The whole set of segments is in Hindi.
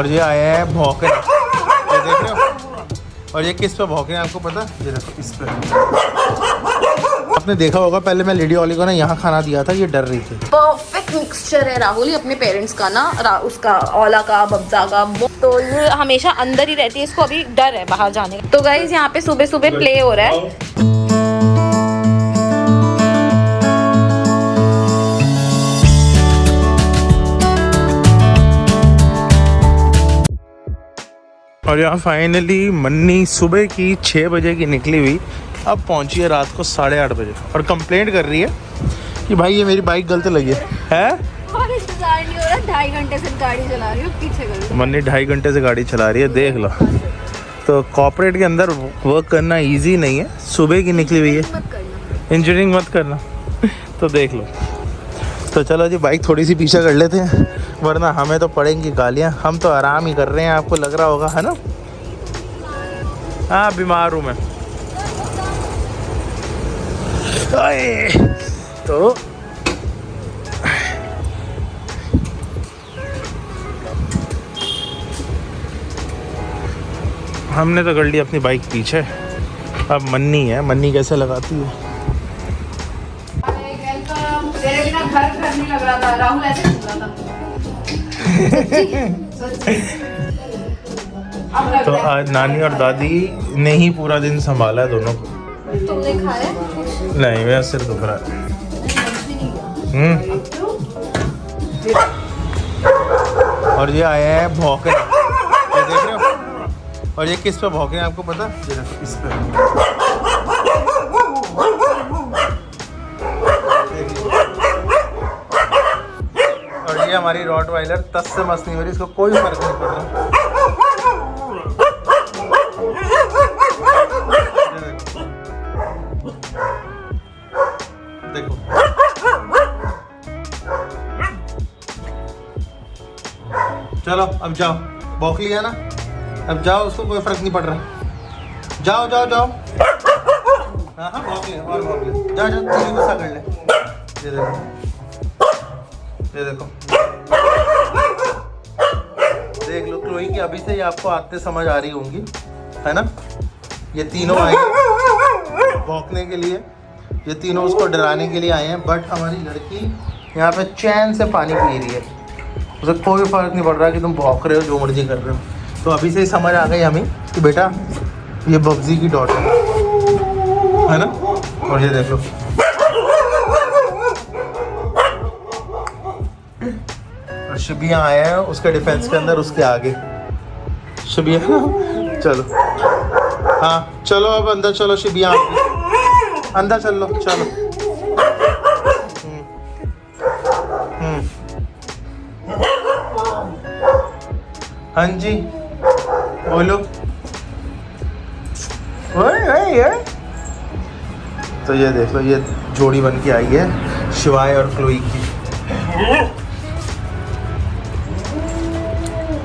और ये आया है भौंकने, ये देख रहे हो। और ये किस पे भौंके हैं आपको पता? ये देखो इस पे। आपने देखा होगा पहले मैं लेडी ओली को ना यहाँ खाना दिया था, ये डर रही थी। परफेक्ट मिक्सचर है राहुल ये अपने पेरेंट्स का ना, उसका ओला का, बब्जा का, तो ये हमेशा अंदर ही रहती है, इसको अभी डर है बाहर जाने का। तो गाइस यहाँ पे सुबह सुबह प्ले हो रहा है। और यहाँ फाइनली मन्नी सुबह की 6 बजे की निकली हुई, अब पहुँची है रात को 8:30 बजे और कंप्लेंट कर रही है कि भाई ये मेरी बाइक गलत लगी है? और इंतजार नहीं हो रहा, 2.5 घंटे से गाड़ी चला रही हूँ पीछे कर। मन्नी 2.5 घंटे से गाड़ी चला रही है, देख लो। तो कॉर्पोरेट के अंदर वर्क करना इजी नहीं है, सुबह की निकली हुई है, इंजीनियरिंग मत करना। तो देख लो। तो चलो जी बाइक थोड़ी सी पीछे कर लेते हैं, वरना हमें तो पड़ेंगी गालियाँ। हम तो आराम ही कर रहे हैं, आपको लग रहा होगा है ना। हाँ बीमार हूँ मैं। तो हमने तो कर ली अपनी बाइक पीछे, अब मन्नी है, मन्नी कैसे लगाती है। तेरे बिना घर नहीं लग रहा था, राहुल ऐसे घूम रहा था। तो आज नानी और दादी ने ही पूरा दिन संभाला है दोनों को। तुमने खाया? नहीं मेरा सिर दुख रहा है। और ये आया है भौंकने, ये देख रहे हो। और ये किस पे भौंके हैं आपको पता? ये देखो इस पे। और ये हमारी रॉटवाइलर तस से मस नहीं हो रही, इसको कोई फर्क नहीं पड़ रहा। देखो चलो अब जाओ, भौंक लिया ना, अब जाओ, उसको कोई फर्क नहीं पड़ रहा। जाओ जाओ जाओ। हाँ हाँ भौंक ले और भौंक ले, जाओ जाओ, तेरी गुस्सा कर ले। ये देखो, ये देखो, देख लो क्लोई की अभी से ही आपको आते समझ आ रही होंगी है ना। ये तीनों आए भौंकने के लिए, ये तीनों उसको डराने के लिए आए हैं, बट हमारी लड़की यहाँ पे चैन से पानी पी रही है, उसे कोई फर्क नहीं पड़ रहा कि तुम भौंक रहे हो, जो मर्जी कर रहे हो। तो अभी से ही समझ आ गई हमें कि बेटा ये बब्जी की डॉटर है ना। और ये देख लो, और शबिया आया है उसके डिफेंस के अंदर, उसके आगे शबिया। चलो हाँ चलो अब अंदर चलो, शबिया अंदर चल लो, चलो। हाँ जी बोलो। ओए। तो ये देख लो, ये जोड़ी बन के आई है शिवाय और क्लोई की।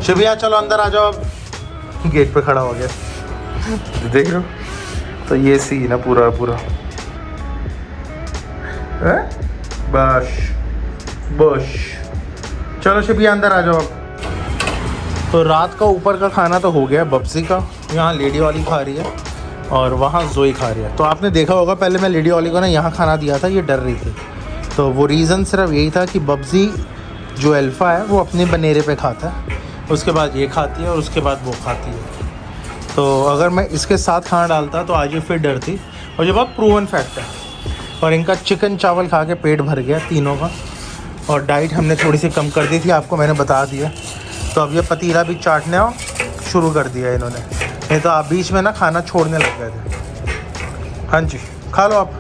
शिविया चलो अंदर आ जाओ, अब गेट पे खड़ा हो गया, देख रहे हो। तो ये सीन है पूरा पूरा। बस बस चलो शिविया अंदर आ जाओ अब। तो रात का ऊपर का खाना तो हो गया बब्जी का, यहाँ लेडी वाली खा रही है और वहाँ जोई खा रही है। तो आपने देखा होगा पहले मैं लेडी वाली को ना यहाँ खाना दिया था, ये डर रही थी। तो वो रीज़न सिर्फ यही था कि बब्जी जो अल्फ़ा है वो अपने बनेरे पे खाता है, उसके बाद ये खाती है और उसके बाद वो खाती है। तो अगर मैं इसके साथ खाना डालता तो आज ये फिर डरती, और ये बहुत प्रूवन फैक्ट है। और इनका चिकन चावल खा के पेट भर गया तीनों का, और डाइट हमने थोड़ी सी कम कर दी थी, आपको मैंने बता दिया। तो अब ये पतीला भी चाटने शुरू कर दिया इन्होंने, नहीं तो आप बीच में ना खाना छोड़ने लग गए थे। हाँ जी खा लो आप।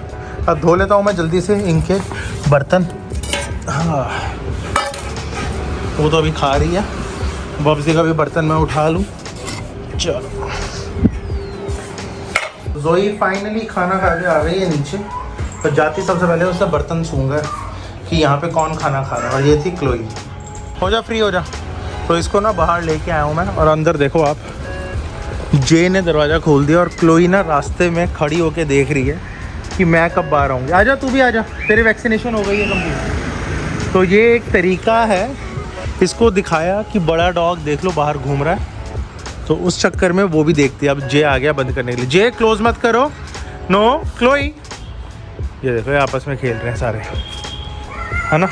अब धो लेता हूँ मैं जल्दी से इनके बर्तन। हाँ वो तो अभी खा रही है, बब्जी का भी बर्तन मैं उठा लूँ। चलो जोई फाइनली खाना खा के आ गई है नीचे, तो जाती सबसे पहले उससे बर्तन सूंघा कि यहाँ पे कौन खाना खा रहा है, और ये थी क्लोई। हो जा फ्री हो जा। तो इसको ना बाहर लेके आया हूँ मैं, और अंदर देखो आप, जे ने दरवाज़ा खोल दिया और क्लोई ना रास्ते में खड़ी होके देख रही है कि मैं कब बाहर आऊँगी। आजा तू भी आजा, तेरी वैक्सीनेशन हो गई है कंप्लीट। तो ये एक तरीका है इसको दिखाया कि बड़ा डॉग देख लो बाहर घूम रहा है, तो उस चक्कर में वो भी देखती है। अब जे आ गया बंद करने के लिए। जे क्लोज मत करो, नो क्लोई। ये देखो ये आपस में खेल रहे हैं सारे, है ना।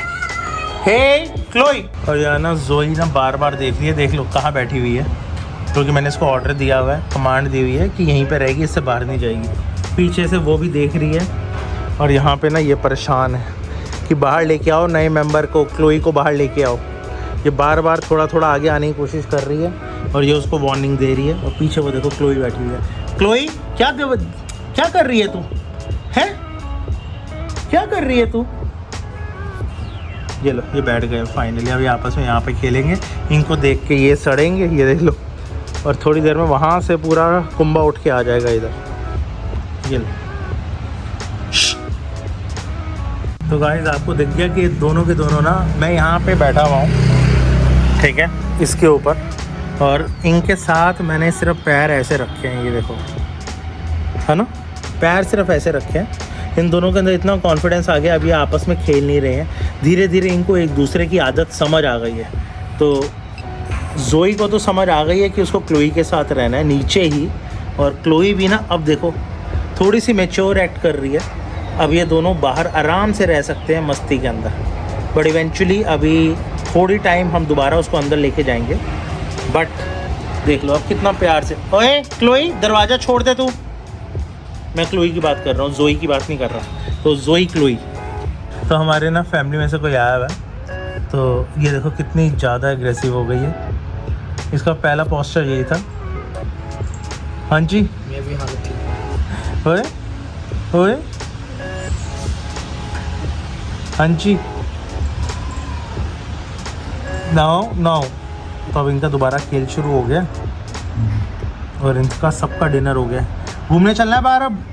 हे क्लोई। और यार ना जोई ना बार बार देख रही है, देख लो कहाँ बैठी हुई है, क्योंकि मैंने इसको ऑर्डर दिया हुआ है, कमांड दी हुई है कि यहीं पे रहेगी, इससे बाहर नहीं जाएगी। पीछे से वो भी देख रही है और यहाँ पे ना ये परेशान है कि बाहर लेके आओ नए मेंबर को, क्लोई को बाहर लेके आओ। ये बार बार थोड़ा थोड़ा आगे आने की कोशिश कर रही है और ये उसको वार्निंग दे रही है। और पीछे वो देखो क्लोई बैठी हुई है। क्लोई क्या कर रही है तू, है क्या कर रही है तू? ये लो ये बैठ गए फाइनली। अभी आपस में यहाँ पे खेलेंगे, इनको देख के ये सड़ेंगे, ये देख लो। और थोड़ी देर में वहाँ से पूरा कुंबा उठ के आ जाएगा इधर। ये लो। तो गाइस आपको दिख गया कि दोनों के दोनों ना, मैं यहाँ पे बैठा हुआ हूँ, ठीक है, इसके ऊपर, और इनके साथ मैंने सिर्फ पैर ऐसे रखे हैं, ये देखो, है ना, पैर सिर्फ ऐसे रखे हैं। इन दोनों के अंदर इतना कॉन्फिडेंस आ गया, अभी आपस में खेल नहीं रहे हैं। धीरे धीरे इनको एक दूसरे की आदत समझ आ गई है। तो जोई को तो समझ आ गई है कि उसको क्लोई के साथ रहना है नीचे ही, और क्लोई भी ना अब देखो थोड़ी सी मैच्योर एक्ट कर रही है। अब ये दोनों बाहर आराम से रह सकते हैं मस्ती के अंदर, बट इवेंचुअली अभी थोड़ी टाइम हम दोबारा उसको अंदर लेके जाएंगे। बट देख लो अब कितना प्यार से। ओए क्लोई दरवाज़ा छोड़ दे तू। मैं क्लोई की बात कर रहा हूँ, जोई की बात नहीं कर रहा। तो जोई क्लोई, तो हमारे ना फैमिली में से कोई आया हुआ है, तो ये देखो कितनी ज़्यादा एग्रेसिव हो गई है। इसका पहला पोस्चर यही था। हाँ जी, ये भी हालत थी। ओए ओए हाँ जी, नाउ नाउ। तो अब इनका दोबारा खेल शुरू हो गया और इनका सबका डिनर हो गया। घूमने चलना है बाहर अब।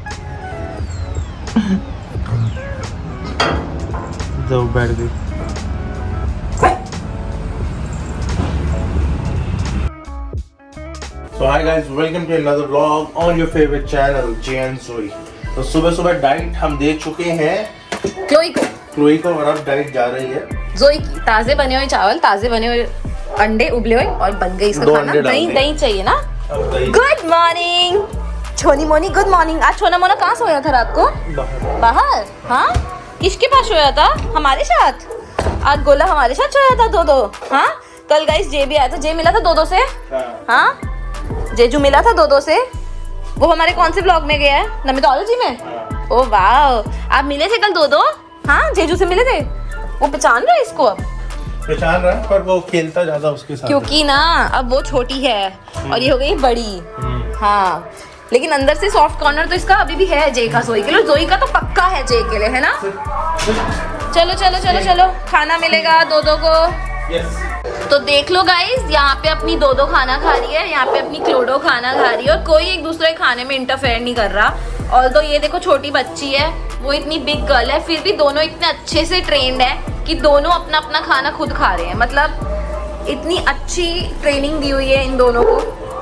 तो बैठ गई। So hi guys, welcome to another vlog on your favorite channel Jay and Zoe। तो सुबह सुबह डाइट हम दे चुके हैं क्लोई को और अब डाइट जा रही है जोई की। ताजे बने हुए चावल, ताजे बने हुए अंडे उबले हुए, और बन गई इसका खाना। दही दही चाहिए ना। गुड मॉर्निंग छोनी मोनी, गुड मॉर्निंग। आज छोना मोना कहाँ सोया था रात को? बाहर। हाँ, किसके पास सोया था? हमारे साथ। आज गोला हमारे साथ सोया था दो। हाँ, कल गाइस जे भी आया था, जे मिला था दो से। हाँ, जेजू मिला था दो से। वो हमारे कौन से ब्लॉग में गया है? नमितोलॉजी में। ओ वाह, आप मिले थे कल दो। हाँ, जेजू से मिले थे। वो पहचान रहा है इसको अब? पहचान रहा है, पर वो खेलता ज्यादा उसके साथ, क्योंकि ना अब वो छोटी है और ये हो गई बड़ी। हाँ, लेकिन अंदर से सॉफ्ट कॉर्नर तो इसका अभी भी है जे का। जोई के लिए, जोई का तो पक्का है जे के लिए, है ना। चलो चलो चलो चलो, खाना मिलेगा दो को। तो देख लो गाइस, यहाँ पे अपनी दो खाना खा रही है, यहाँ पे अपनी क्लोडो खाना खा रही है, और कोई एक दूसरे खाने में इंटरफेयर नहीं कर रहा। और तो ये देखो छोटी बच्ची है, वो इतनी बिग गर्ल है, फिर भी दोनों इतने अच्छे से ट्रेंड है कि दोनों अपना अपना खाना खुद खा रहे हैं। मतलब इतनी अच्छी ट्रेनिंग दी हुई है इन दोनों को।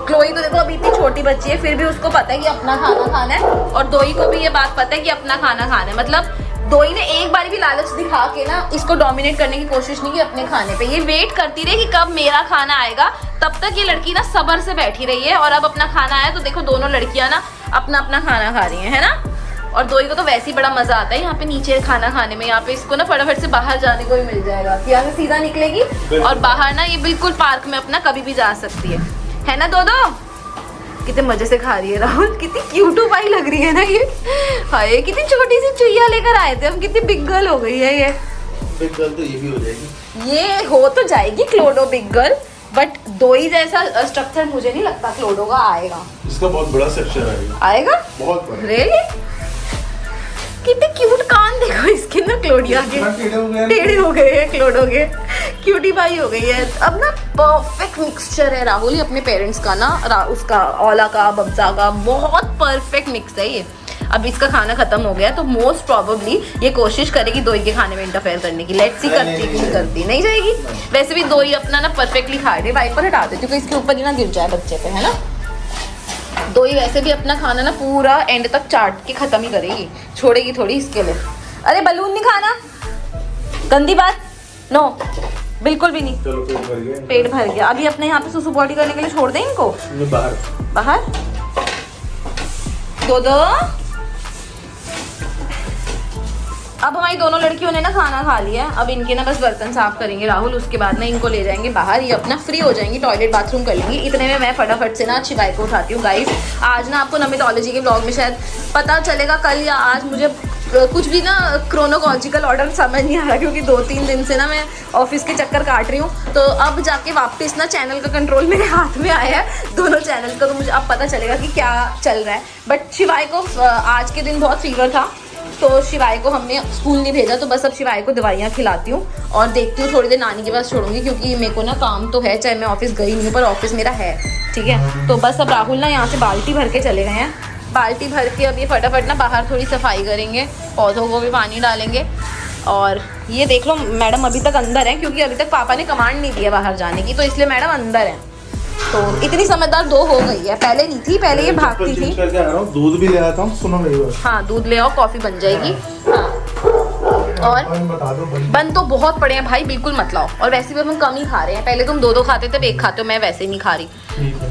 क्लोई तो देखो अभी इतनी छोटी बच्ची है, फिर भी उसको पता है कि अपना खाना खाना है, और दोई को भी ये बात पता है कि अपना खाना खाना है। मतलब दोई ने एक बार भी लालच दिखा के ना इसको डोमिनेट करने की कोशिश नहीं की अपने खाने पे। ये वेट करती रही कि कब मेरा खाना आएगा, तब तक ये लड़की ना सब्र से बैठी रही है। और अब अपना खाना आया तो देखो दोनों लड़कियां ना अपना अपना खाना खा रही है ना। और दोई को तो वैसे ही बड़ा मजा आता है यहाँ पे नीचे खाना खाने में। यहाँ पे इसको ना फटाफट से बाहर जाने को ही मिल जाएगा, यहाँ से सीधा निकलेगी और बाहर ना ये बिल्कुल पार्क में अपना कभी भी जा सकती है ना। दो कितने मजे से खा रही है राहुल, कितनी क्यूटू पाई लग रही है ना ये। हाय, कितनी छोटी सी चुईया लेकर आए थे हम, कितनी बिग गर्ल हो गई है ये। बिग गर्ल तो ये भी हो जाएगी, ये हो तो जाएगी क्लोडो बिग गर्ल, बट दोई जैसा स्ट्रक्चर मुझे नहीं लगता क्लोडो का आएगा। इसका बहुत बड़ा स्ट्रक्चर आएगा बहुत बड़ा। रियली? कितने क्यूट कान देखो इसके ना, क्लोडिया के टेढ़े हो गए हैं, क्लोडो के क्यूटी पाई हो गई है। अब ना परफेक्ट मिक्सचर है राहुल ये अपने पेरेंट्स का ना, उसका ओला का बब्जा का बहुत परफेक्ट मिक्स है ये। अब इसका खाना खत्म हो गया तो मोस्ट प्रोबेबली ये कोशिश करेगी दोई के खाने में इंटरफेयर करने की। लेट्स सी करती कि नहीं करती। नहीं जाएगी। वैसे भी दोई अपना ना परफेक्टली खा रही है। वाइपर हटा देती क्योंकि इसके ऊपर ही ना गिर जाए बच्चे पे, है ना। दोई वैसे भी अपना खाना ना पूरा एंड तक चाट के खत्म ही करेगी, छोड़ेगी थोड़ी इसके लिए। अरे बलून नहीं खाना, गंदी बात, नो बिल्कुल भी नहीं। चलो पेट भर गया। पेट भर गया। अभी अपने यहाँ पे सुसु बॉडी करने के लिए छोड़ दें इनको बाहर। बाहर। दो अब हमारी दोनों लड़कियों ने ना खाना खा लिया। अब इनके ना बस बर्तन साफ करेंगे राहुल, उसके बाद ना इनको ले जाएंगे बाहर, ये अपना फ्री हो जाएंगी, टॉयलेट बाथरूम कर लेंगी। इतने में मैं फटाफट से ना शिवाय को उठाती हूँ। गाइस आज ना आपको नमितोलॉजी के ब्लॉग में शायद पता चलेगा कल या आज, मुझे कुछ भी ना क्रोनोलॉजिकल ऑर्डर समझ नहीं आ रहा, क्योंकि 2-3 दिन से ना मैं ऑफिस के चक्कर काट रही हूँ। तो अब जाके वापस ना चैनल का कंट्रोल मेरे हाथ में आया है, दोनों चैनल का, तो मुझे अब पता चलेगा कि क्या चल रहा है। बट शिवाय को आज के दिन बहुत फीवर था, तो शिवाय को हमने स्कूल नहीं भेजा, तो बस अब शिवाय को दवाइयाँ खिलाती हूँ और देखती हूँ थोड़ी देर नानी के पास छोड़ूंगी, क्योंकि मेरे को ना काम तो है, चाहे मैं ऑफिस गई नहीं हूँ पर ऑफिस मेरा है, ठीक है। तो बस अब राहुल ना यहाँ से बाल्टी भर के चले गए हैं। बाल्टी भर के अब ये फटाफट ना बाहर थोड़ी सफाई करेंगे, पौधों को भी पानी डालेंगे। और ये देख लो मैडम अभी तक अंदर हैं, क्योंकि अभी तक पापा ने कमांड नहीं दिया बाहर जाने की, तो इसलिए मैडम अंदर हैं। तो इतनी समझदार दो हो गई है, पहले नहीं थी, पहले ये भागती थी। करके आ रहा हूँ, दूध भी ले आता हूँ, सुनो मेरी बात। हाँ दूध ले आओ, कॉफी बन जाएगी। हाँ और बता दो बन तो बहुत पड़े हैं भाई, बिल्कुल मत लाओ। और वैसे भी हम कम ही खा रहे हैं, पहले तुम 2 खाते थे, अब 1 खाते हो, मैं वैसे ही नहीं खा रही,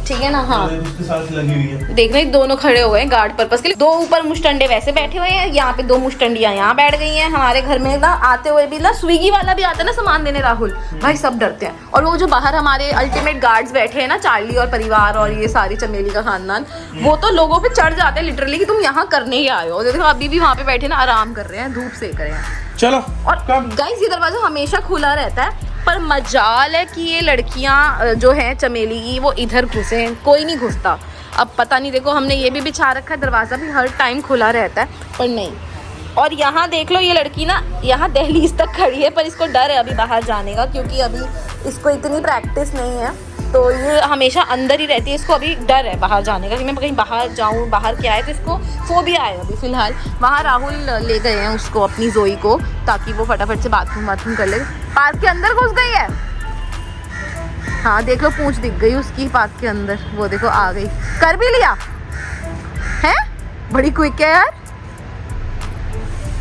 ठीक है ना। हाँ उसके साथ लगी हुई है। देख रहे दोनों खड़े हुए हैं गार्ड पर्पस के लिए, 2 ऊपर मुस्टंडे वैसे बैठे हुए हैं, यहाँ पे 2 मुस्टंडियाँ यहाँ बैठ गई हैं। हमारे घर में ना आते हुए भी ना स्विगी वाला भी आता है ना सामान देने राहुल, भाई सब डरते हैं। और वो जो बाहर हमारे अल्टीमेट गार्ड्स बैठे हैं ना, चार्ली और परिवार और ये सारी चमेली का खानदान, वो तो लोगों पे चढ़ जाते हैं लिटरली कि तुम यहाँ करने ही आए हो। देखो अभी भी वहाँ पे बैठे ना आराम कर रहे हैं, धूप सेक रहे हैं। चलो और गाइस ये दरवाजा हमेशा खुला रहता है, पर मजाल है कि ये लड़कियां जो हैं चमेली की वो इधर घुसे, कोई नहीं घुसता। अब पता नहीं, देखो हमने ये भी बिछा रखा है, दरवाज़ा भी हर टाइम खुला रहता है पर नहीं। और यहाँ देख लो ये लड़की ना यहाँ दहलीज तक खड़ी है, पर इसको डर है अभी बाहर जाने का, क्योंकि अभी इसको इतनी प्रैक्टिस नहीं है, तो ये हमेशा अंदर ही रहती है। इसको अभी डर है बाहर जाने का कि मैं कहीं बाहर जाऊँ, बाहर क्या है, तो इसको फोबिया है अभी फ़िलहाल। वहाँ राहुल ले गए हैं उसको, अपनी जोई को, ताकि वो फटाफट से बाथरूम कर ले। पार्क के अंदर घुस गई है। हाँ देख लो पूंछ दिख गई उसकी पार्क के अंदर, वो देखो आ गई, कर भी लिया है। बड़ी क्विक है यार,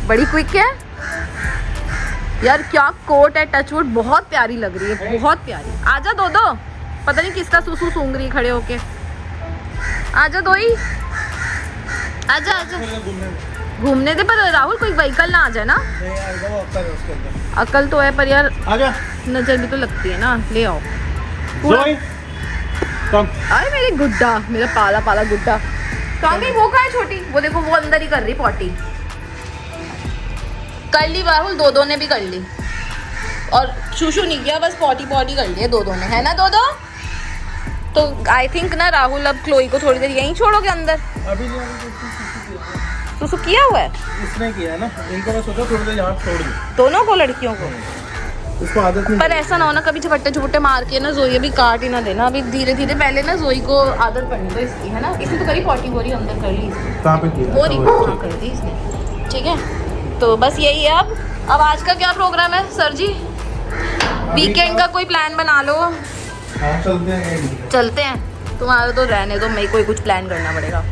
बड़ी क्विक है यार। क्या कोट है, टचवुड, बहुत प्यारी लग रही है, बहुत प्यारी। आजा दो, पता नहीं किसका सूसू सूंघ रही खड़े होके। आजा दोई, आजा आजा, घूमने दे, पर राहुल कोई व्हीकल ना आ जाए ना। अकल तो है पर यार आजा, नजर भी तो लगती है ना। ले आओ अरे मेरे गुड्डा, मेरा पाला पाला गुड्डा। कहाँ गई वो, कहाँ है छोटी, वो देखो वो अंदर ही कर रही पॉटी। कर ली राहुल, दो ने भी कर ली, और शूशू नहीं किया, बस पॉटी कर लिया दो ने, है ना दो। तो आई थिंक ना राहुल अब क्लोई को थोड़ी देर यहीं छोड़ोगे अंदर। अभी सुसु किया हुआ है इसने किया है ना, इनको मैं सोचा थोड़ी देर यहाँ छोड़ दूँ, दोनों को, लड़कियों को। इसको आदत नहीं। पर ऐसा ना हो ना कभी झपट्टे मार के ना जोई अभी काट ही ना देना, अभी धीरे धीरे पहले ना जोई को आदत पड़नी तो इसकी, है ना। इसने तो करी पॉटी बोरी अंदर कर ली, कहाँ पे किया? बोरी हाँ कर दी इसने, ठीक है। तो बस यही है। अब आज का क्या प्रोग्राम है सर जी? वीकेंड का कोई प्लान बना लो। हाँ चलते हैं, तुम्हारा तो रहने दो, मेरे को कुछ प्लान करना पड़ेगा।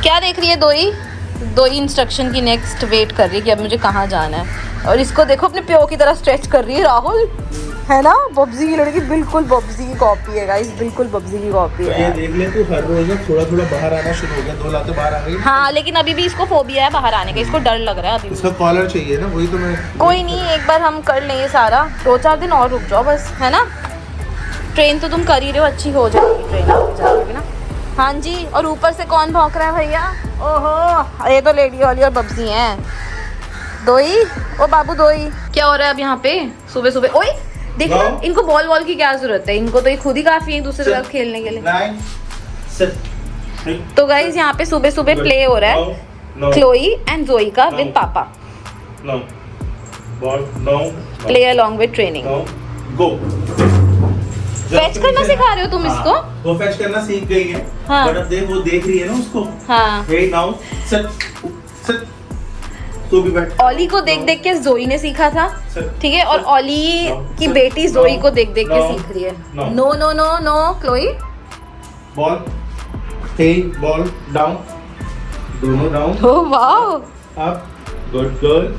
क्या देख रही है दो ही इंस्ट्रक्शन की नेक्स्ट वेट कर रही है कि अब मुझे कहाँ जाना है। और इसको देखो अपने प्यो की तरह स्ट्रेच कर रही है राहुल, है ना। बब्जी की लड़की बिल्कुल बब्जी की कॉपी है गाइस, बिल्कुल बब्जी की कॉपी है। ये देख ले तू, हर रोज ना थोड़ा थोड़ा बाहर आना शुरू हो गया, 2 लाते बाहर आ गई। हाँ लेकिन अभी भी इसको फोबिया है बाहर आने का, इसको डर लग रहा है अभी। इसका कॉलर चाहिए ना, वही तो मैं। कोई नहीं, एक बार हम कर लेंगे सारा, 2-4 दिन और रुक जाओ बस, है ना। ट्रेन तो तुम कर ही रहे हो, अच्छी हो जाएगी ट्रेन जाओगे ना। हाँ जी, और ऊपर से कौन भौंक रहा है भैया? ओहो ये तो लेडी वाली और बब्जी हैं। दोई, ओ बाबू दोई, क्या हो रहा है अब यहाँ पे सुबह सुबह? ओए देखो इनको बॉल की क्या जरूरत है, इनको तो ये खुद ही काफी है दूसरे के साथ खेलने के लिए। तो गाइस यहाँ पे सुबह सुबह प्ले हो रहा है क्लोई एंड जोई का विद पापा। Play along with training. Fetch करना सिखा रहे हो तुम इसको? वो फैच करना सीख गई है। हाँ। बट अब देख वो देख रही है ना उसको। हाँ। हे नाउ सिट तू भी बैठ। ओली को देख देख के जोई ने सीखा था, ठीक है, और ओली की बेटी जोई को देख देख के सीख रही है। No no no no Chloe. Ball, hey ball down, दोनों down. Oh wow, up, good girl,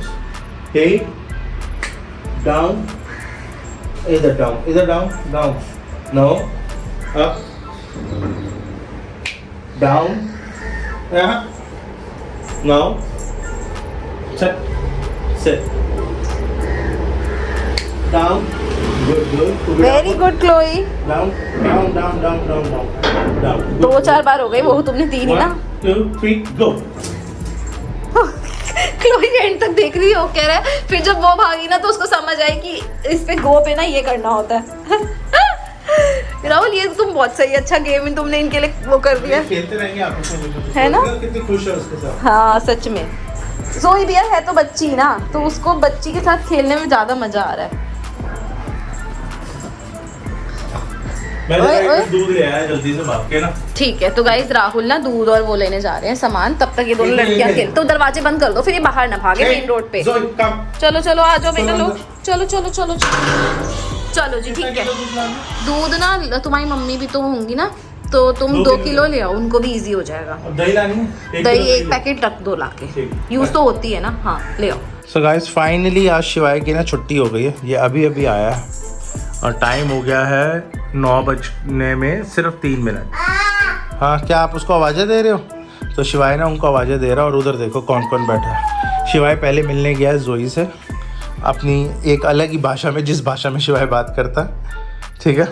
hey down, इधर डाउन, इधर down, down, no, up, down, यहाँ, no, set, set, down, good good, very good Chloe. Down down down down down down down, 2-4 बार हो गई, वो तुमने 3 ही ना। 1 2 3 गो। क्लोई एंड तक देख रही हो, कह रहा है फिर जब वो भागी ना तो उसको समझ आई कि इस पे गो पे ना ये करना होता है। राहुल ये तुम बहुत सही, अच्छा गेम ही तुमने इनके लिए वो कर दिया खेलते रहेंगे आपस में, है ना? कितनी खुश है उसके साथ। हाँ सच में। जोई भी है तो बच्ची ना, तो उसको बच्ची के साथ खेलने में ज्यादा मजा आ रहा है। मैंने ओए, कहा ओए। कि दूध ले आया जल्दी से भाग के ना। ठीक है तो गाइस राहुल ना दूध और वो लेने जा रहे हैं सामान, तब तक ये दोनों लड़कियां खेल, तो दरवाजे बंद कर दो फिर ये बाहर ना भागे मेन रोड पे। जोई कम। चलो चलो आ जाओ बेटा चलो लोग, अंदर। चलो चलो चलो चलो जी ठीक है। दूध ना तुम्हारी मम्मी भी तो होंगी ना, तो तुम 2 किलो ले आओ, उनको भी इजी हो जाएगा। दही लानी है? दही किलो 1 पैकेट रख दो लाके, ठीक। यूज तो होती है ना। हाँ ले आओ। सो गाइस फाइनली आज शिवाय की ना छुट्टी हो गई है, ये अभी अभी आया है और टाइम हो गया है 9 बजने में सिर्फ 3 मिनट। हाँ क्या आप उसको आवाज़ें दे रहे हो? तो शिवाय ना उनको आवाज़ें दे रहा है और उधर देखो कौन कौन बैठा है। शिवाय पहले मिलने गया है जोई से, अपनी एक अलग ही भाषा में, जिस भाषा में शिवाय बात करता है, ठीक है।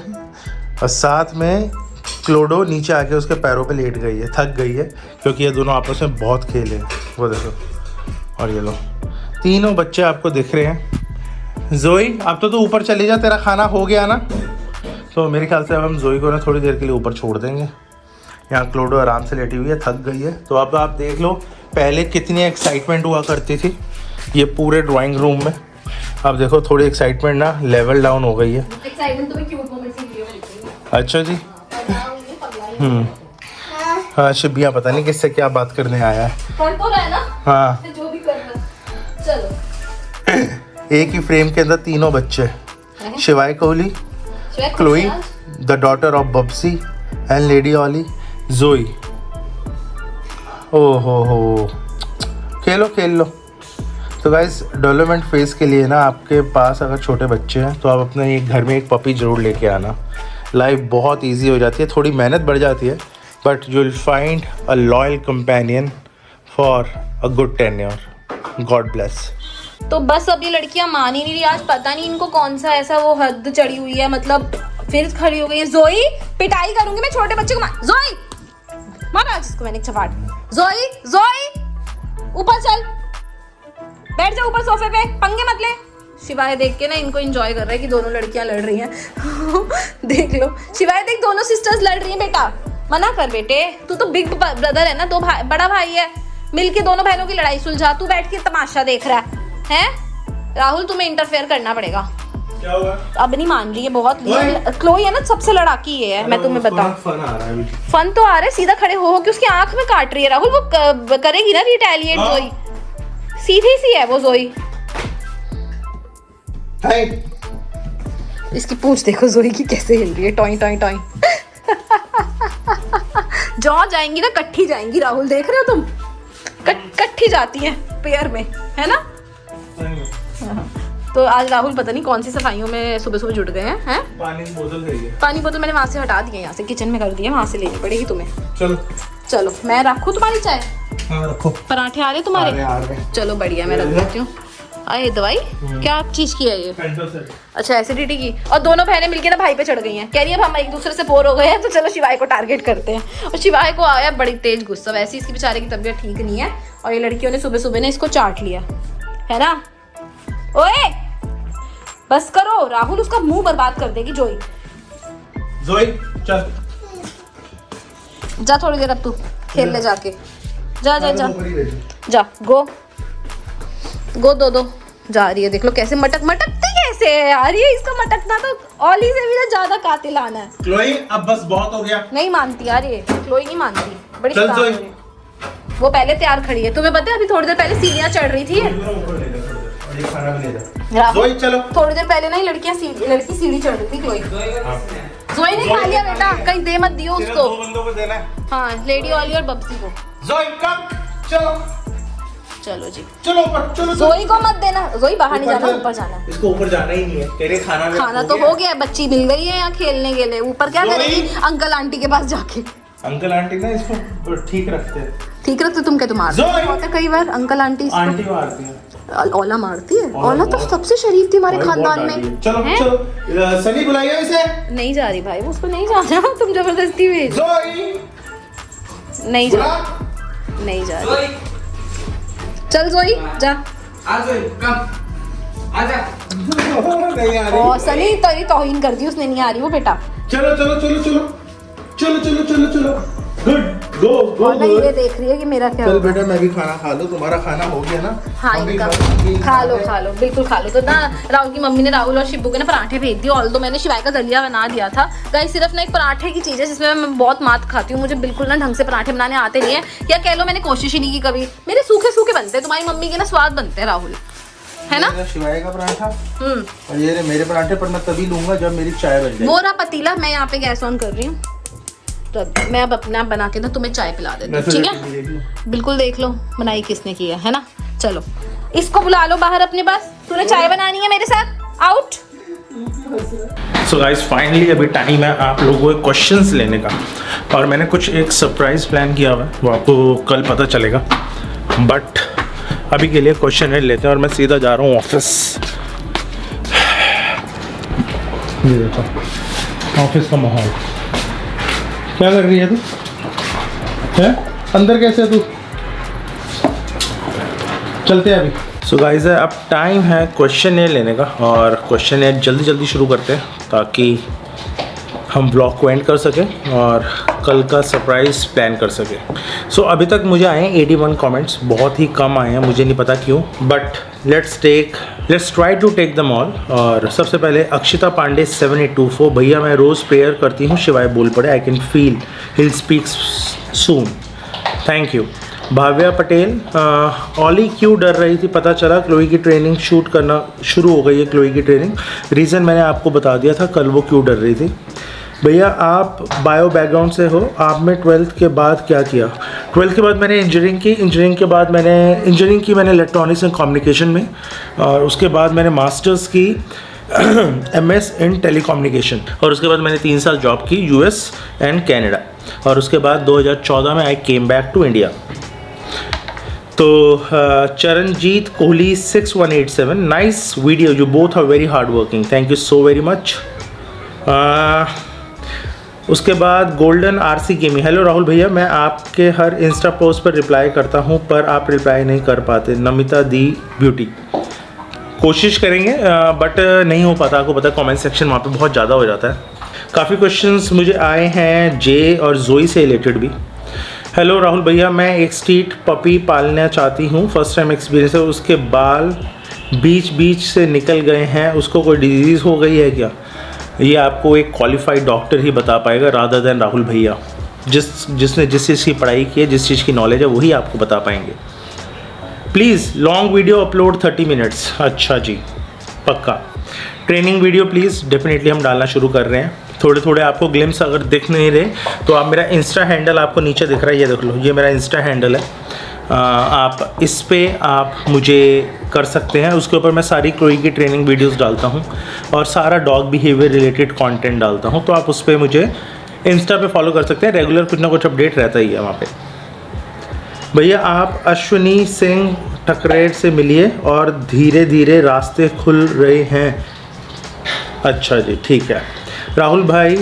और साथ में क्लोडो नीचे आके उसके पैरों पे लेट गई है, थक गई है क्योंकि ये दोनों आपस में बहुत खेले हैं, वो देखो। और ये लो तीनों बच्चे आपको दिख रहे हैं। जोई अब तो तू ऊपर चली जा, तेरा खाना हो गया ना। तो मेरे ख्याल से अब हम जोई को ना थोड़ी देर के लिए ऊपर छोड़ देंगे। यहाँ क्लोडो आराम से लेटी हुई है, थक गई है। तो अब आप देख लो पहले कितनी एक्साइटमेंट हुआ करती थी ये पूरे ड्राइंग रूम में, अब देखो थोड़ी एक्साइटमेंट ना लेवल डाउन हो गई है। एक्साइटमेंट तुम्हें क्यूट मोमेंट से वीडियो मिलती अच्छा जी। हाँ शिबिया पता नहीं किससे क्या बात करने आया है। कर तो रहा है ना, हाँ जो भी करना। चलो एक ही फ्रेम के अंदर तीनों बच्चे, Shivaay Kohli, Chloe the daughter of Bubsy and Lady Ollie, Joey. ओ हो खेलो खेल लो। तो गाइस डेवलपमेंट फेज़ के लिए ना आपके पास अगर छोटे बच्चे हैं तो आप अपने एक घर में एक पपी ज़रूर लेके आना। लाइफ बहुत इजी हो जाती है, थोड़ी मेहनत बढ़ जाती है, but you will find a loyal companion for a good tenure. God bless. तो बस अब ये लड़कियां मान ही नहीं रही, आज पता नहीं इनको कौन सा ऐसा वो हद चढ़ी हुई है, मतलब फिर खड़ी हो गई है। जोई पिटाई करूंगी मैं छोटे बच्चे को, जोई मारा जिसको मैंने चपाट। जोई जोई ऊपर चल, बैठ जा ऊपर सोफे पे, पंगे मत ले। शिवाय देख के ना इनको एंजॉय कर रहा है कि दोनों लड़कियां लड़ रही हैं। देख लो शिवाय देख, दोनों सिस्टर्स लड़ रही हैं। बेटा मना कर बेटे, तू तो बिग ब्रदर है ना, दो भाई, बड़ा भाई है, मिलके दोनों बहनों की लड़ाई सुलझा। तू बैठ के तमाशा देख रहा है? राहुल तुम्हें इंटरफेयर करना पड़ेगा। क्या हुआ? अब नहीं मान रही है बहुत। क्लोई है ना सबसे लड़ाकी ये है, मैं तुम्हें बताऊं। फन आ रहा है अभी। फन तो आ रहा है, सीधा खड़े हो कि उसकी आंख में काट रही है राहुल, वो करेगी ना रिटेलिएट। हाँ। जोई सीधी सी है वो जोई। हाय इसकी पूंछ देखो जोई की कैसे हिल रही है, टॉई टॉई टॉई। जौ जाएंगी ना कट्ठी जाएंगी राहुल, देख रहे हो तुम, कट्ठी जाती हैं पेयर में, है ना? तो आज राहुल पता नहीं कौन सी सफाइयों में सुबह सुबह जुट गए हैं। पानी की बोतल है ये। पानी बोतल मैंने वहां से हटा दी है, यहाँ से किचन में कर दिया, वहां से लेनी पड़ेगी तुम्हें। चलो चलो मैं रखूँ तुम्हारी चाय? हाँ रखो। पराठे आ रहे तुम्हारे? आ रहे। चलो बढ़िया, मैं रख देती हूँ। आए दवाई क्या चीज की है ये? अच्छा एसिडिटी की। और दोनों बहनें मिलके ना भाई पे चढ़ गई हैं, कह रही है अब हम एक दूसरे से बोर हो गए हैं तो चलो शिवाय को टारगेट करते हैं। और शिवाय को आया बड़ी तेज गुस्सा, वैसे इसकी बेचारे की तबीयत ठीक नहीं है और ये लड़कियों ने सुबह सुबह ना इसको चाट लिया है ना। ओए बस करो, राहुल उसका मुंह बर्बाद कर देगी जोई। जोई चल जा थोड़ी देर अब तू खेल ले जाके, जा जा जा जा, गो गो दो जा रही है। देख लो कैसे मटकती कैसे है यार, ये इसका मटकना तो ऑली से भी ना ज्यादा कातिलाना है। क्लोई अब बस बहुत हो गया। नहीं मानती यार ये, क्लोई नहीं मानती, बड़ी चल शैतान जोई। है। वो पहले तैयार खड़ी है, तुम्हें पता है अभी थोड़ी देर पहले सीढ़ियां चढ़ रही थी ये। राहुल, जोई चलो। थोड़ी देर पहले ना ही लड़की सीढ़ी चढ़ रही थी क्लोई। जोई ने खा लिया बेटा, कहीं दे मत दियो उसको। दो बंदों को देना है। हाँ लेडी ऑली और बब्सी को। जोई कम चलो। चलो जी, चलो ऊपर, चलो जोई को मत देना, जोई बाहर नहीं जाना, ऊपर जाना है। इसको ऊपर जाना ही नहीं है, तेरे खाना तो हो गया, बच्ची मिल गई है यहाँ खेलने के लिए, ऊपर क्या करेगी अंकल आंटी के पास जाके। अंकल आंटी ना इसको ठीक रखते हैं। ठीक रखते तुम क्या, तुम मारते होते कई बार अंकल आंटी आंटी मारती है, ओला मारती है। ओला तो सबसे शरीफ थी हमारे खानदान में। चलो चलो सनी बुलाइए इसे। नहीं जा रही भाई, उसको नहीं जाना, तुम जबरदस्ती भेज। नहीं जा, नहीं जा रही। चल जोई जा, नहीं आ रही। और सनी तेरी तौहीन कर दी उसने, नहीं आ रही वो बेटा। चलो चलो चलो चलो चलो चलो चलो चलो, गुड, गो गो। और ये देख रही है कि मेरा क्या चल होगा। बेटा मैं भी खाना खा लूं, तुम्हारा खाना हो गया ना? हाँ इनका खा लो बिल्कुल खा लो। तो ना राहुल की मम्मी ने राहुल और शिब्बू के ना पराठे भेज दिए, ऑल्दो मैंने शिवाय का दलिया बना दिया था। गाइस सिर्फ ना एक पराठे की चीज़ है जिसमें मैं बहुत मात खाती हूँ, मुझे बिल्कुल ना ढंग से पराठे बनाने आते नहीं है, या कह लो मैंने कोशिश ही नहीं की कभी। मेरे सूखे सूखे बनते हैं, तुम्हारी मम्मी के ना स्वाद बनते हैं राहुल, है ना? शिवाय का पराठा और ये मेरे पराठे, पर मैं तभी लूंगा जब मेरी चाय बन जाए। वो रहा पतीला, मैं यहाँ पे गैस ऑन कर रही हूँ, तब मैं अब अपना बना के ना तुम्हें चाय पिला देती हूँ, ठीक है? बिल्कुल देख लो बनाई किसने की है ना? चलो इसको बुला लो बाहर अपने पास, तूने चाय बनानी है मेरे साथ, आउट। सो गाइस फाइनली अभी टाइम है आप लोगों के क्वेश्चंस लेने का, और मैंने कुछ एक सरप्राइज प्लान किया हुआ है, वो आपको कल पता चलेगा, बट अभी के लिए क्वेश्चन लेते हैं और मैं सीधा जा रहा हूँ ऑफिस। ये देखो ऑफिस का माहौल, क्या कर रही है तू? है अंदर कैसे तू? चलते हैं अभी। सो गाइस अब टाइम है क्वेश्चन लेने का, और क्वेश्चन जल्दी जल्दी शुरू करते हैं ताकि हम ब्लॉग को एंड कर सकें और कल का सरप्राइज प्लान कर सकें। सो अभी तक मुझे आए हैं 81 कमेंट्स, बहुत ही कम आए हैं, मुझे नहीं पता क्यों, but let's try to take them all. और सबसे पहले अक्षिता पांडे 7824, भैया मैं रोज़ प्रेयर करती हूँ शिवाय बोल पड़े, I can feel he'll speak soon, thank you. Bhavya Patel, Ollie क्यों डर रही थी? पता चला क्लोई की ट्रेनिंग शूट करना शुरू हो गई है, क्लोई की ट्रेनिंग, रीज़न मैंने आपको बता दिया था कल वो क्यों डर रही थी। भैया आप बायो बैकग्राउंड से हो, आपने 12th के बाद क्या किया? 12th के बाद मैंने इंजीनियरिंग की, इंजीनियरिंग की मैंने इलेक्ट्रॉनिक्स एंड कम्युनिकेशन में, और उसके बाद मैंने मास्टर्स की MS इन टेलीकम्युनिकेशन, और उसके बाद मैंने 3 साल जॉब की US एंड कनाडा, और उसके बाद 2014 में I came back to India. तो Charanjit Kohli 6187, nice video, you both are very hard working, thank you so very much. उसके बाद golden RC gaming, hello Rahul भैया मैं आपके हर इंस्टा पोस्ट पर रिप्लाई करता हूं पर आप रिप्लाई नहीं कर पाते, नमिता दी ब्यूटी, कोशिश करेंगे बट नहीं हो पाता, आपको पता है कमेंट सेक्शन वहाँ पे बहुत ज़्यादा हो जाता है। काफ़ी क्वेश्चंस मुझे आए हैं जे और जोई से रिलेटेड भी। हेलो राहुल भैया मैं एक स्ट्रीट पपी पालना चाहती हूँ, फर्स्ट टाइम एक्सपीरियंस है, उसके बाल बीच से निकल गए हैं, उसको कोई डिजीज़ हो गई है क्या? ये आपको एक क्वालिफाइड डॉक्टर ही बता पाएगा रादर देन राहुल भैया, जिसने जिस चीज़ की पढ़ाई की है, जिस चीज़ की नॉलेज है वही आपको बता पाएंगे। Please long video upload 30 minutes, अच्छा जी पक्का। ट्रेनिंग वीडियो प्लीज़ डेफिनेटली हम डालना शुरू कर रहे हैं, थोड़े थोड़े आपको ग्लिम्स अगर दिख नहीं रहे तो आप मेरा इंस्टा हैंडल आपको नीचे दिख रहा है, ये देख लो, ये मेरा इंस्टा हैंडल है, आप इस पे आप मुझे कर सकते हैं, उसके ऊपर मैं सारी क्लोई की ट्रेनिंग वीडियोस डालता हूँ और सारा डॉग बिहेवियर रिलेटेड कंटेंट डालता हूँ, तो आप उस पर मुझे इंस्टा पे फॉलो कर सकते हैं, रेगुलर कुछ ना कुछ अपडेट रहता ही है वहाँ पे। भैया आप अश्विनी सिंह ठकरेट से मिलिए और धीरे धीरे रास्ते खुल रहे हैं, अच्छा जी ठीक है। राहुल भाई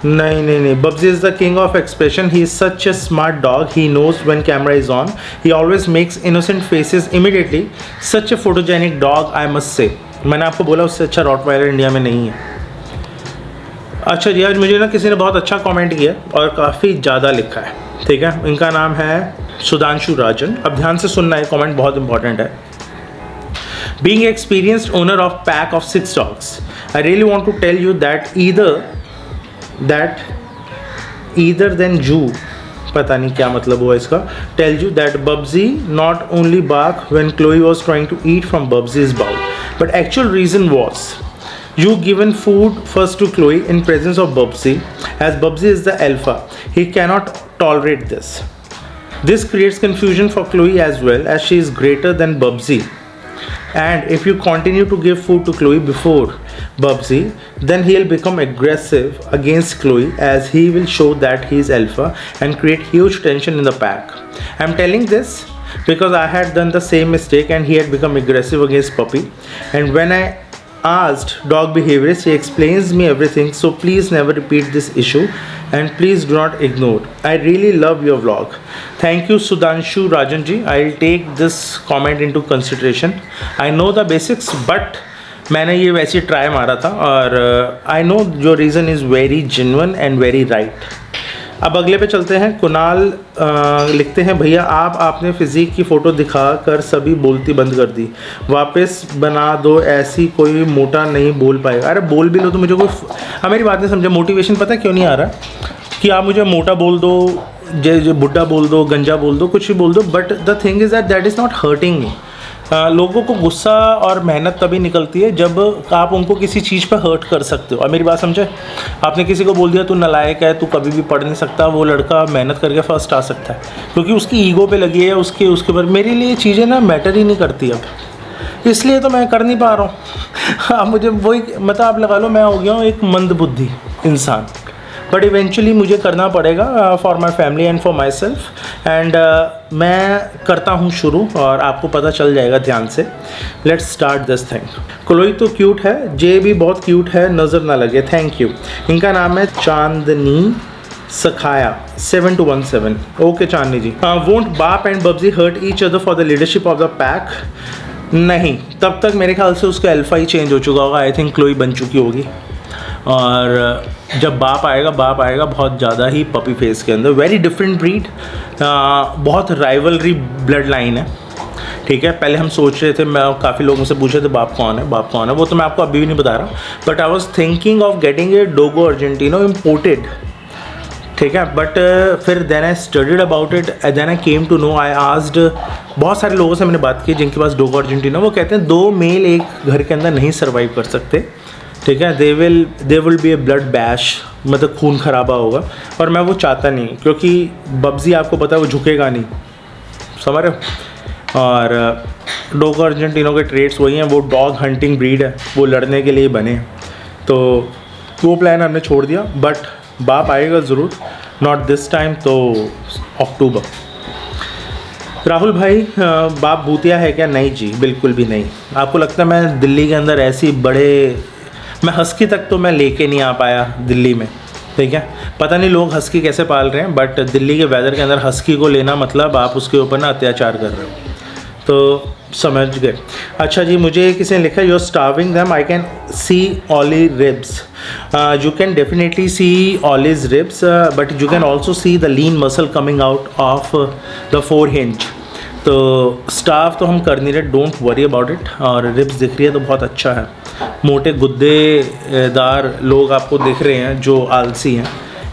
नहीं, Bubsy is the king of expression. He is such a smart dog. He knows when camera is on. He always makes innocent faces immediately. Such a photogenic dog, I must say. मैंने आपको बोला उससे अच्छा रॉटवाइलर इंडिया में नहीं है। अच्छा जी, आज मुझे ना किसी ने बहुत अच्छा कमेंट किया और काफ़ी ज़्यादा लिखा है, ठीक है, इनका नाम है सुधांशु राजन। अब ध्यान से सुनना है, कमेंट बहुत इंपॉर्टेंट है। Being experienced owner of pack of 6 dogs, I really want to tell you that either than you, पता नहीं क्या मतलब हुआ इसका, tell you that Bubsy not only barked when Chloe was trying to eat from Bubsy's bowl, but actual reason was you given food first to Chloe in presence of Bubsy, as Bubsy is the alpha, he cannot tolerate this. This creates confusion for Chloe as well, as she is greater than Bubsy. And if you continue to give food to Chloe before Bubsy, then he'll become aggressive against Chloe, as he will show that he is alpha and create huge tension in the pack. I'm telling this because I had done the same mistake and he had become aggressive against Puppy. And when I asked dog behaviorist, he explains me everything, so please never repeat this issue and please do not ignore. I really love your vlog. Thank you Sudhanshu Rajanji. I'll take this comment into consideration. I know the basics, but मैंने ये वैसे ट्राई मारा था और I know your reason is very genuine and very right. अब अगले पे चलते हैं. कुणाल लिखते हैं, भैया आपने फिज़िक की फ़ोटो दिखा कर सभी बोलती बंद कर दी, वापस बना दो, ऐसी कोई मोटा नहीं बोल पाएगा. अरे बोल भी लो तो मुझे कोई मेरी बात नहीं समझा. मोटिवेशन पता क्यों नहीं आ रहा कि आप मुझे मोटा बोल दो, जो बुड्ढा बोल दो, गंजा बोल दो, कुछ भी बोल दो, but the thing is that is not hurting me. लोगों को गुस्सा और मेहनत तभी निकलती है जब आप उनको किसी चीज़ पर हर्ट कर सकते हो. और मेरी बात समझे, आपने किसी को बोल दिया तू नालायक है, तू कभी भी पढ़ नहीं सकता, वो लड़का मेहनत करके फर्स्ट आ सकता है क्योंकि उसकी ईगो पे लगी है, उसके ऊपर. मेरे लिए चीज़ें ना मैटर ही नहीं करती अब, इसलिए तो मैं कर नहीं पा रहा हूँ. अब मुझे वही मतलब आप लगा लो, मैं हो गया हूँ एक मंदबुद्धि इंसान. बट इवेंचुअली मुझे करना पड़ेगा for my family and for my self. And मैं करता हूँ शुरू और आपको पता चल जाएगा ध्यान से. Let's start this thing. Chloe तो क्यूट है, जे भी बहुत क्यूट है, नज़र ना लगे. Thank you. इनका नाम है चांदनी सखाया 7217. ओके चांदनी जी. वोंट बाप and Bubsy hurt each other for the leadership of the pack? नहीं, तब तक मेरे ख्याल से उसका अल्फा ही चेंज हो चुका होगा. आई थिंक क्लोई बन चुकी होगी और जब बाप आएगा बहुत ज़्यादा ही पपी फेस के अंदर. वेरी डिफरेंट ब्रीड, बहुत राइवलरी ब्लड लाइन है. ठीक है, पहले हम सोच रहे थे, मैं काफ़ी लोगों से पूछे थे बाप कौन है, वो तो मैं आपको अभी भी नहीं बता रहा. But I was thinking of getting a Dogo Argentino imported. ठीक है, बट फिर then I studied about it, then I came to know. I asked बहुत सारे लोगों से मैंने बात की जिनके पास डोगो अर्जेंटिनो, वो कहते हैं 2 मेल एक घर के अंदर नहीं सर्वाइव कर सकते. ठीक है, they will be A blood bash, मतलब खून खराबा होगा. और मैं वो चाहता नहीं क्योंकि बब्जी आपको पता है वो झुकेगा नहीं, समझ रहे हो. और डोगो अर्जेंटिनो के ट्रेड्स वही हैं, वो डॉग हंटिंग ब्रीड है, वो लड़ने के लिए बने हैं. तो वो प्लान हमने छोड़ दिया. बट बाप आएगा ज़रूर, नॉट दिस टाइम, तो अक्टूबर. राहुल भाई, बाप भूतिया है क्या? नहीं जी, बिल्कुल भी नहीं. आपको लगता है मैं दिल्ली के अंदर ऐसी मैं हस्की तक तो मैं लेके नहीं आ पाया दिल्ली में. ठीक है, पता नहीं लोग हस्की कैसे पाल रहे हैं, बट दिल्ली के वेदर के अंदर हस्की को लेना मतलब आप उसके ऊपर ना अत्याचार कर रहे हो. तो समझ गए. अच्छा जी, मुझे किसी ने लिखा, you are starving them, I can see Ollie ribs. You can definitely see Ollie's ribs, but you can also see the lean muscle coming out of the 4 hinge. तो स्टाफ तो हम कर नहीं रहे, डोंट वरी अबाउट इट. और रिब्स दिख रही है तो बहुत अच्छा है. मोटे गुद्देदार लोग आपको दिख रहे हैं जो आलसी हैं,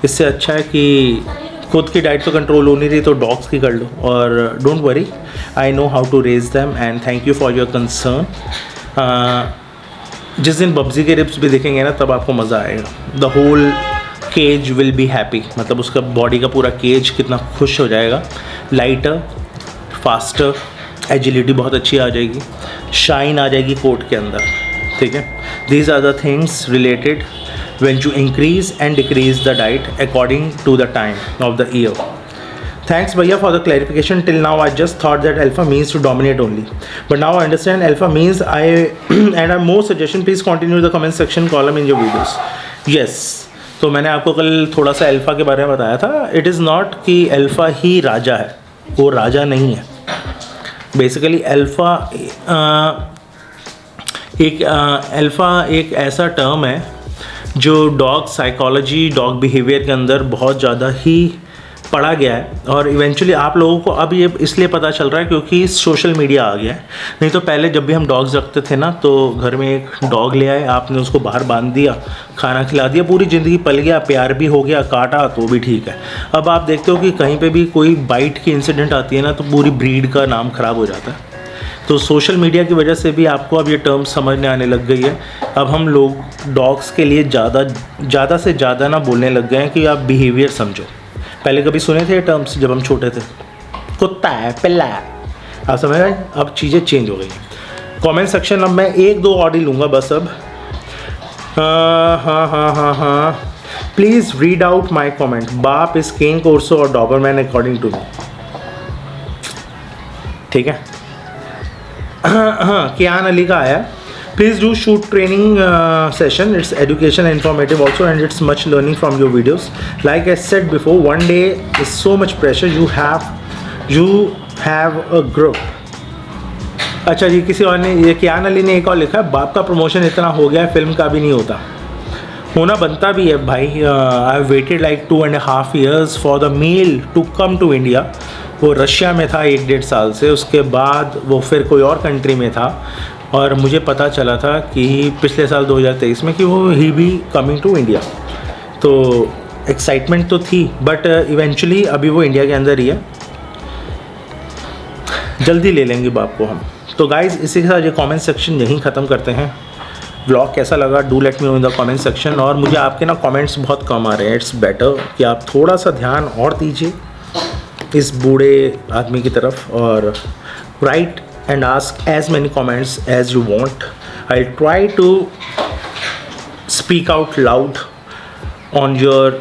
इससे अच्छा है कि खुद की डाइट तो कंट्रोल हो नहीं रही तो डॉग्स की कर लो. और don't worry, I know how to raise them and thank you for your concern. जिस दिन बब्जी के रिब्स भी दिखेंगे ना, तब आपको मज़ा आएगा. The whole cage will be happy, मतलब उसका बॉडी का पूरा केज कितना खुश हो जाएगा. लाइटर, फास्टर, एजिलिटी बहुत अच्छी आ जाएगी, शाइन आ जाएगी कोट के अंदर. ठीक है, these are the things related when you increase and decrease the diet according to the time of the year. Thanks Bhaiya for the clarification. Till now I just thought that alpha means to dominate only, but now I understand alpha means and I have more suggestion. Please continue the comment section column in your videos. Yes, तो मैंने आपको कल थोड़ा सा अल्फ़ा के बारे में बताया था. इट इज़ नॉट कि अल्फ़ा ही राजा है, वो राजा नहीं है. बेसिकली अल्फ़ा एक ऐसा टर्म है जो डॉग साइकोलॉजी, डॉग बिहेवियर के अंदर बहुत ज़्यादा ही पढ़ा गया है. और इवेंचुअली आप लोगों को अब ये इसलिए पता चल रहा है क्योंकि सोशल मीडिया आ गया है. नहीं तो पहले जब भी हम डॉग्स रखते थे ना, तो घर में एक डॉग ले आए, आपने उसको बाहर बांध दिया, खाना खिला दिया, पूरी ज़िंदगी पल गया, प्यार भी हो गया, काटा तो भी ठीक है. अब आप देखते हो कि कहीं पे भी कोई बाइट की इंसिडेंट आती है ना, तो पूरी ब्रीड का नाम ख़राब हो जाता है. तो सोशल मीडिया की वजह से भी आपको अब ये टर्म समझने आने लग गई है. अब हम लोग डॉग्स के लिए ज़्यादा से ज़्यादा ना बोलने लग गए हैं कि आप बिहेवियर समझो. पहले कभी सुने थे ये टर्म्स जब हम छोटे थे? कुत्ता है, पिल्ला है। आप समझ रहे हैं? अब चीज़ें चेंज हो गई। कमेंट सेक्शन अब मैं 1-2 और ही लूँगा बस अब। हाँ। Please read out my comment. बाप इज केन कोर्सो और डॉबरमैन अकॉर्डिंग टू मी। ठीक है। हाँ, कियान अली का आया। Please do shoot training session. It's education, informative also, and it's much learning from your videos. Like I said before, one day is so much pressure. You have a group. अच्छा जी, किसी और ने, ये कियान अली ने एक और लिखा है, बाप का प्रमोशन इतना हो गया है, फिल्म का भी नहीं होता। होना बनता भी है भाई। I waited like 2.5 years for the mail to come to India. वो रशिया में था 1-1.5 साल से, उसके बाद वो फिर कोई और कंट्री में था, और मुझे पता चला था कि पिछले साल 2023 में कि वो ही भी कमिंग टू इंडिया। तो एक्साइटमेंट तो थी, बट इवेंचुअली अभी वो इंडिया के अंदर ही है। जल्दी ले लेंगे बाप को हम। तो गाइज़, इसी के साथ ये कमेंट सेक्शन यहीं ख़त्म करते हैं। व्लॉग कैसा लगा, do let me know in the comment section. और मुझे आपके ना कमेंट्स बहुत कम आ रहे हैं। इट्स बेटर कि आप थोड़ा सा ध्यान और दीजिए इस बूढ़े आदमी की तरफ, और right and ask as many comments as you want. I'll try to speak out loud on your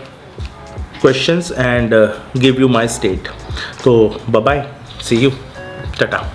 questions and give you my state. So bye bye, see you, tata.